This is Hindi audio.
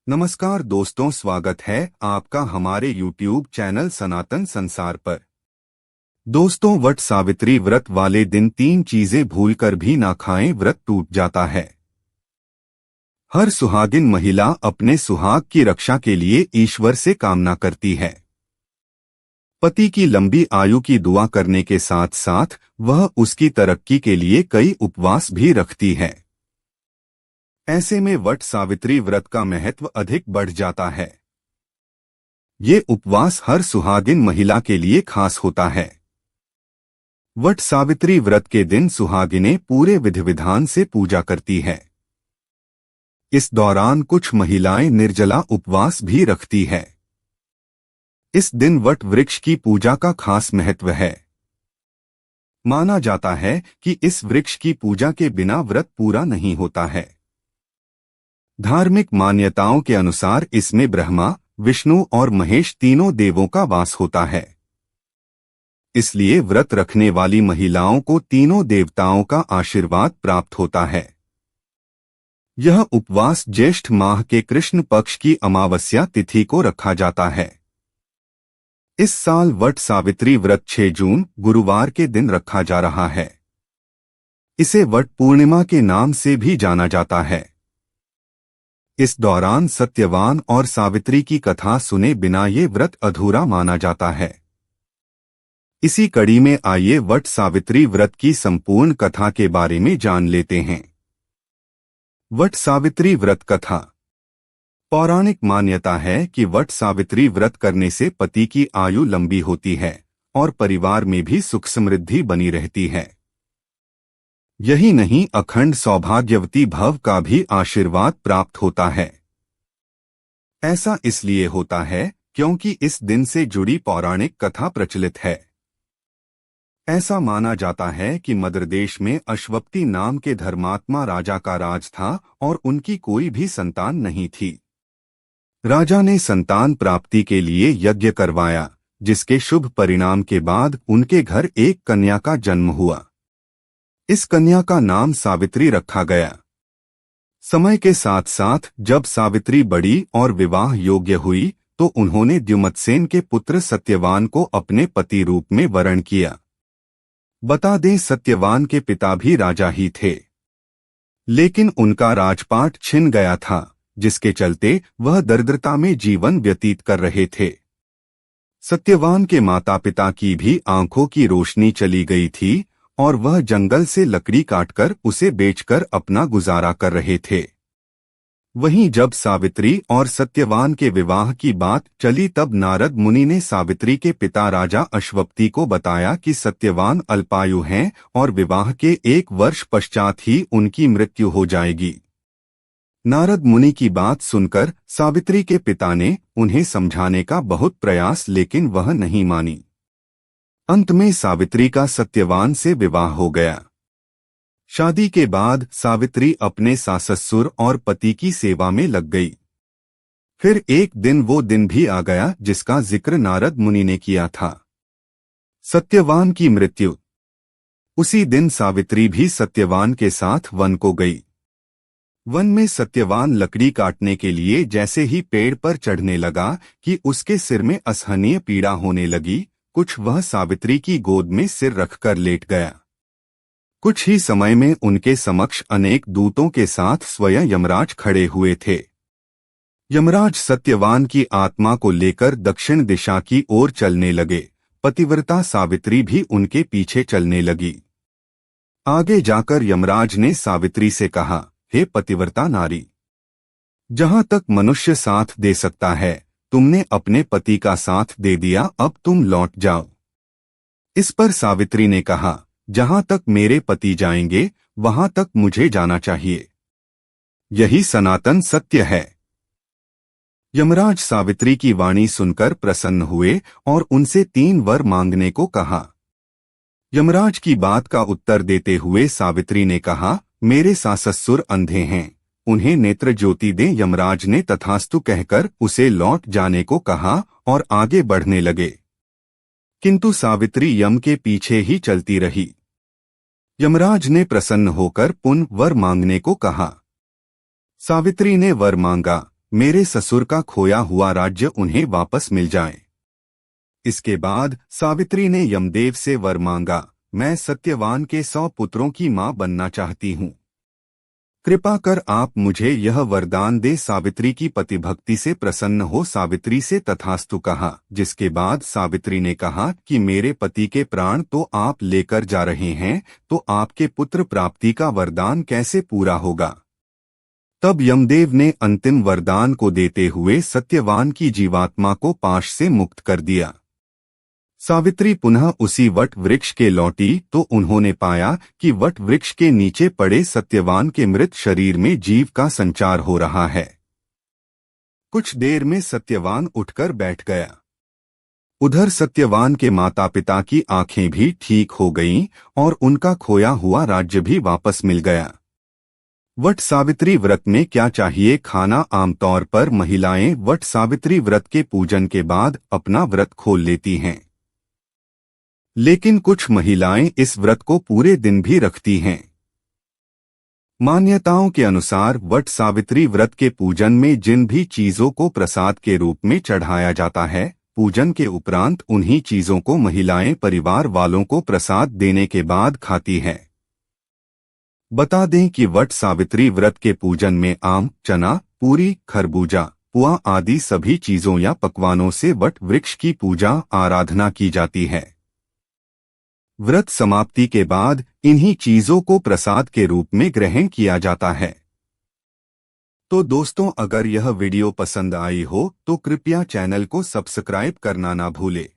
नमस्कार दोस्तों, स्वागत है आपका हमारे YouTube चैनल सनातन संसार पर। दोस्तों, वट सावित्री व्रत वाले दिन 3 चीजें भूलकर भी ना खाएं, व्रत टूट जाता है। हर सुहागिन महिला अपने सुहाग की रक्षा के लिए ईश्वर से कामना करती है। पति की लंबी आयु की दुआ करने के साथ साथ वह उसकी तरक्की के लिए कई उपवास भी रखती है। ऐसे में वट सावित्री व्रत का महत्व अधिक बढ़ जाता है। ये उपवास हर सुहागिन महिला के लिए खास होता है। वट सावित्री व्रत के दिन सुहागिनें पूरे विधि विधान से पूजा करती है। इस दौरान कुछ महिलाएं निर्जला उपवास भी रखती है। इस दिन वट वृक्ष की पूजा का खास महत्व है। माना जाता है कि इस वृक्ष की पूजा के बिना व्रत पूरा नहीं होता है। धार्मिक मान्यताओं के अनुसार इसमें ब्रह्मा, विष्णु और महेश तीनों देवों का वास होता है। इसलिए व्रत रखने वाली महिलाओं को तीनों देवताओं का आशीर्वाद प्राप्त होता है। यह उपवास ज्येष्ठ माह के कृष्ण पक्ष की अमावस्या तिथि को रखा जाता है। इस साल वट सावित्री व्रत 6 जून गुरुवार के दिन रखा जा रहा है। इसे वट पूर्णिमा के नाम से भी जाना जाता है। इस दौरान सत्यवान और सावित्री की कथा सुने बिना ये व्रत अधूरा माना जाता है। इसी कड़ी में आइए वट सावित्री व्रत की संपूर्ण कथा के बारे में जान लेते हैं। वट सावित्री व्रत कथा। पौराणिक मान्यता है कि वट सावित्री व्रत करने से पति की आयु लंबी होती है और परिवार में भी सुख समृद्धि बनी रहती है। यही नहीं, अखंड सौभाग्यवती भव का भी आशीर्वाद प्राप्त होता है। ऐसा इसलिए होता है क्योंकि इस दिन से जुड़ी पौराणिक कथा प्रचलित है। ऐसा माना जाता है कि मद्र देश में अश्वपति नाम के धर्मात्मा राजा का राज था और उनकी कोई भी संतान नहीं थी। राजा ने संतान प्राप्ति के लिए यज्ञ करवाया, जिसके शुभ परिणाम के बाद उनके घर एक कन्या का जन्म हुआ। इस कन्या का नाम सावित्री रखा गया। समय के साथ साथ जब सावित्री बड़ी और विवाह योग्य हुई तो उन्होंने द्युमत्सेन के पुत्र सत्यवान को अपने पति रूप में वरण किया। बता दें, सत्यवान के पिता भी राजा ही थे, लेकिन उनका राजपाट छिन गया था, जिसके चलते वह दरिद्रता में जीवन व्यतीत कर रहे थे। सत्यवान के माता पिता की भी आंखों की रोशनी चली गई थी और वह जंगल से लकड़ी काटकर उसे बेचकर अपना गुजारा कर रहे थे। वहीं जब सावित्री और सत्यवान के विवाह की बात चली तब नारद मुनि ने सावित्री के पिता राजा अश्वपति को बताया कि सत्यवान अल्पायु हैं और विवाह के 1 वर्ष पश्चात ही उनकी मृत्यु हो जाएगी। नारद मुनि की बात सुनकर सावित्री के पिता ने उन्हें समझाने का बहुत प्रयास, लेकिन वह नहीं मानी। अंत में सावित्री का सत्यवान से विवाह हो गया। शादी के बाद सावित्री अपने सास-ससुर और पति की सेवा में लग गई। फिर एक दिन वो दिन भी आ गया जिसका जिक्र नारद मुनि ने किया था, सत्यवान की मृत्यु। उसी दिन सावित्री भी सत्यवान के साथ वन को गई। वन में सत्यवान लकड़ी काटने के लिए जैसे ही पेड़ पर चढ़ने लगा कि उसके सिर में असहनीय पीड़ा होने लगी। कुछ वह सावित्री की गोद में सिर रखकर लेट गया। कुछ ही समय में उनके समक्ष अनेक दूतों के साथ स्वयं यमराज खड़े हुए थे। यमराज सत्यवान की आत्मा को लेकर दक्षिण दिशा की ओर चलने लगे। पतिव्रता सावित्री भी उनके पीछे चलने लगी। आगे जाकर यमराज ने सावित्री से कहा, हे पतिव्रता नारी, जहां तक मनुष्य साथ दे सकता है तुमने अपने पति का साथ दे दिया, अब तुम लौट जाओ। इस पर सावित्री ने कहा, जहां तक मेरे पति जाएंगे वहां तक मुझे जाना चाहिए। यही सनातन सत्य है। यमराज सावित्री की वाणी सुनकर प्रसन्न हुए और उनसे 3 वर मांगने को कहा। यमराज की बात का उत्तर देते हुए सावित्री ने कहा, मेरे सास-ससुर अंधे हैं, उन्हें नेत्र ज्योति दें। यमराज ने तथास्तु कहकर उसे लौट जाने को कहा और आगे बढ़ने लगे, किंतु सावित्री यम के पीछे ही चलती रही। यमराज ने प्रसन्न होकर पुनः वर मांगने को कहा। सावित्री ने वर मांगा, मेरे ससुर का खोया हुआ राज्य उन्हें वापस मिल जाए। इसके बाद सावित्री ने यमदेव से वर मांगा, मैं सत्यवान के 100 पुत्रों की मां बनना चाहती हूँ। कृपा कर आप मुझे यह वरदान दे। सावित्री की पतिभक्ति से प्रसन्न हो सावित्री से तथास्तु कहा, जिसके बाद सावित्री ने कहा कि मेरे पति के प्राण तो आप लेकर जा रहे हैं, तो आपके पुत्र प्राप्ति का वरदान कैसे पूरा होगा। तब यमदेव ने अंतिम वरदान को देते हुए सत्यवान की जीवात्मा को पाश से मुक्त कर दिया। सावित्री पुनः उसी वट वृक्ष के लौटी तो उन्होंने पाया कि वट वृक्ष के नीचे पड़े सत्यवान के मृत शरीर में जीव का संचार हो रहा है। कुछ देर में सत्यवान उठकर बैठ गया। उधर सत्यवान के माता पिता की आंखें भी ठीक हो गईं और उनका खोया हुआ राज्य भी वापस मिल गया। वट सावित्री व्रत में क्या चाहिए खाना। आमतौर पर महिलाएं वट सावित्री व्रत के पूजन के बाद अपना व्रत खोल लेती हैं, लेकिन कुछ महिलाएं इस व्रत को पूरे दिन भी रखती हैं। मान्यताओं के अनुसार वट सावित्री व्रत के पूजन में जिन भी चीजों को प्रसाद के रूप में चढ़ाया जाता है, पूजन के उपरांत उन्हीं चीजों को महिलाएं परिवार वालों को प्रसाद देने के बाद खाती हैं। बता दें कि वट सावित्री व्रत के पूजन में आम, चना, पूरी, खरबूजा, पुआ आदि सभी चीजों या पकवानों से वट वृक्ष की पूजा आराधना की जाती है। व्रत समाप्ति के बाद इन्हीं चीजों को प्रसाद के रूप में ग्रहण किया जाता है। तो दोस्तों, अगर यह वीडियो पसंद आई हो तो कृपया चैनल को सब्सक्राइब करना ना भूलें।